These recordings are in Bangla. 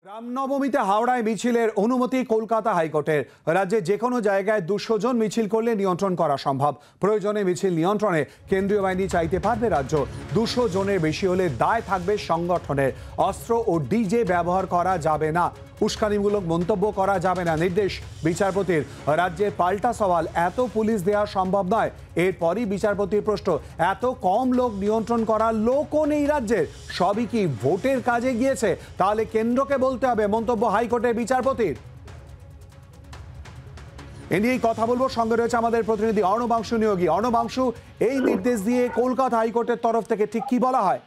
রামনবমীতে হাওড়ায় মিছিলের অনুমতি কলকাতা হাইকোর্টের। রাজ্যে যে কোনো জায়গায় 200 জন মিছিল করলে নিয়ন্ত্রণ করা সম্ভব। প্রয়োজনে মিছিল নিয়ন্ত্রণে কেন্দ্রীয় বাহিনী চাইতে পারবে রাজ্য। 200 জনের বেশি হলে দায় থাকবে সংগঠনের। অস্ত্র ও ডিজে ব্যবহার করা যাবে না। উস্কানিমূলক মন্তব্য করা যাবে না নির্দেশ বিচারপতির। রাজ্যের পাল্টা সওয়াল, এত পুলিশ দেওয়া সম্ভব নয়। এরপরই বিচারপতির প্রশ্ন, এত কম লোক নিয়ন্ত্রণ করার লোকও নেই রাজ্যের, সবই কি ভোটের কাজে গিয়েছে? তাহলে কেন্দ্রকে বলতে হবে, মন্তব্য হাইকোর্টের বিচারপতির। এ নিয়েই কথা বলবো, সঙ্গে রয়েছে আমাদের প্রতিনিধি অর্ণবাংশু নিয়োগী। অর্ণবাংশু, এই নির্দেশ দিয়ে কলকাতা হাইকোর্টের তরফ থেকে ঠিক কি বলা হয়?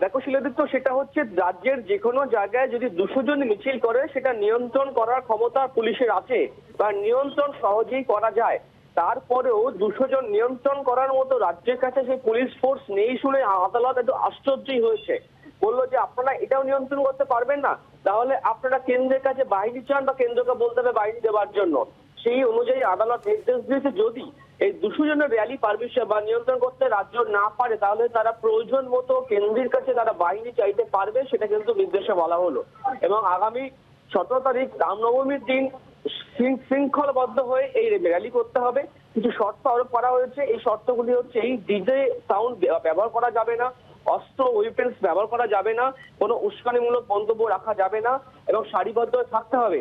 দেখো শিলাদিত্য, সেটা হচ্ছে রাজ্যের যে কোনো জায়গায় যদি 200 জন মিছিল করে সেটা নিয়ন্ত্রণ করার ক্ষমতা পুলিশের আছে বা নিয়ন্ত্রণ সহজেই করা যায়। তারপরেও 200 জন নিয়ন্ত্রণ করার মতো রাজ্যের কাছে সেই পুলিশ ফোর্স নেই শুনে আদালত একটু আশ্চর্যই হয়েছে। বললো যে আপনারা এটাও নিয়ন্ত্রণ করতে পারবেন না, তাহলে আপনারা কেন্দ্রের কাছে বাহিনী চান বা কেন্দ্রকে বলতে হবে বাহিনী দেওয়ার জন্য। সেই অনুযায়ী আদালত নির্দেশ দিয়েছে, যদি এই 200 জনের র্যালি পারমিশন বা নিয়ন্ত্রণ করতে রাজ্য না পারে তাহলে তারা প্রয়োজন মতো কেন্দ্রের কাছে তারা বাহিনী চাইতে পারবে, সেটা কিন্তু নির্দেশে বলা হলো। এবং আগামী 17 তারিখ রামনবমীর দিন শৃঙ্খলবদ্ধ হয়ে এই র্যালি করতে হবে। কিছু শর্ত আরোপ করা হয়েছে। এই শর্তগুলি হচ্ছে, এই ডিজে সাউন্ড ব্যবহার করা যাবে না, অস্ত্র ওয়েপেন্স ব্যবহার করা যাবে না, কোনো উস্কানিমূলক মন্তব্য রাখা যাবে না এবং সারিবদ্ধ থাকতে হবে।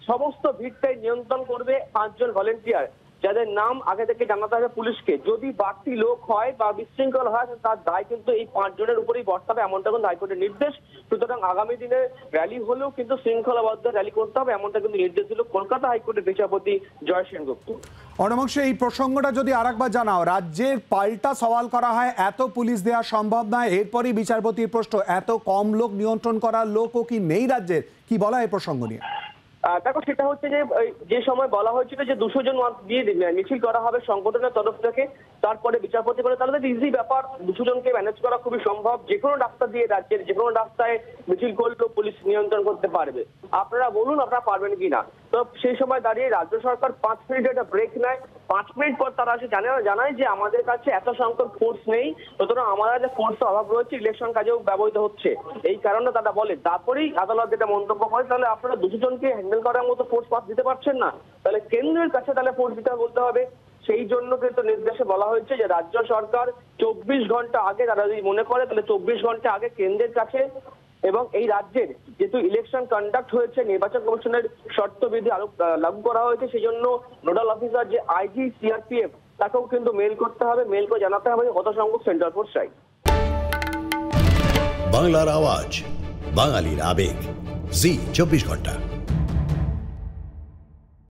সমস্ত ভিড়টাই নিয়ন্ত্রণ করবে 5 জন ভলেন্টিয়ার, যাদের নাম আগে থেকে জানাতে হবে পুলিশকে। যদি বাড়তি লোক হয় বা বিশৃঙ্খল হয় তার দায় কিন্তু এই 5 জনের উপরেই বর্তাবে, এমনটা কিন্তু হাইকোর্টের নির্দেশ। সুতরাং আগামী দিনে র্যালি হলেও কিন্তু শৃঙ্খলাবদ্ধ র্যালি করতে হবে, এমনটা কিন্তু নির্দেশ দিল কলকাতা হাইকোর্টের বিচারপতি জয় সেনগুপ্ত। অর্ণবাংশু, এই প্রসঙ্গটা যদি আরেকবার জানাও, রাজ্যের পাল্টা সওয়াল করা হয় এত পুলিশ দেওয়া সম্ভব নয়, এরপরই বিচারপতির প্রশ্ন, এত কম লোক নিয়ন্ত্রণ করার লোকও কি নেই রাজ্যের? কি বলা এই প্রসঙ্গ নিয়ে? দেখো, সেটা হচ্ছে যে সময় বলা হয়েছিল যে 200 জন দিয়ে মিছিল করা হবে সংগঠনের তরফ থেকে, তারপরে বিচারপতি বলে তাহলে ইজি ব্যাপার, 200 জনকে ম্যানেজ করা খুবই সম্ভব। যে কোনো রাস্তা দিয়ে রাজ্যের যে কোনো রাস্তায় মিছিল করলেও পুলিশ নিয়ন্ত্রণ করতে পারবে। আপনারা বলুন আপনারা পারবেন কিনা। তো সেই সময় দাঁড়িয়ে রাজ্য সরকার 5 মিনিট একটা ব্রেক নেয়। 5 মিনিট পর তারা এসে জানায় যে আমাদের কাছে এত সংখ্যক ফোর্স নেই, সুতরাং আমাদের যে ফোর্সের অভাব রয়েছে ইলেকশন কাজেও ব্যবহৃত হচ্ছে, এই কারণে তারা বলে। তারপরেই আদালত যেটা মন্তব্য করে, তাহলে আপনারা 200 জনকে হ্যান্ডেল করার মতো ফোর্স দিতে পারছেন না, তাহলে কেন্দ্রের কাছে তাহলে ফোর্স দিতে বলতে হবে। সেই জন্য কিন্তু নির্দেশে বলা হয়েছে যে রাজ্য সরকার 24 ঘন্টা আগে, তারা যদি মনে করে তাহলে 24 ঘন্টা আগে কেন্দ্রের কাছে, এবং এই রাজ্যের যেহেতু ইলেকশন কন্ডাক্ট হয়েছে, নির্বাচন কমিশনের শর্তবিধি লাগু করা হয়েছে, সেই জন্য নোডাল অফিসার যে আইজি সিআরপিএফ তাকেও কিন্তু মেল করতে হবে, মেল করে জানাতে হবে কত সংখ্যক সেন্ট্রাল ফোর্স চাই। বাংলার আওয়াজ, বাঙালির আবেগ, জি 24 ঘন্টা।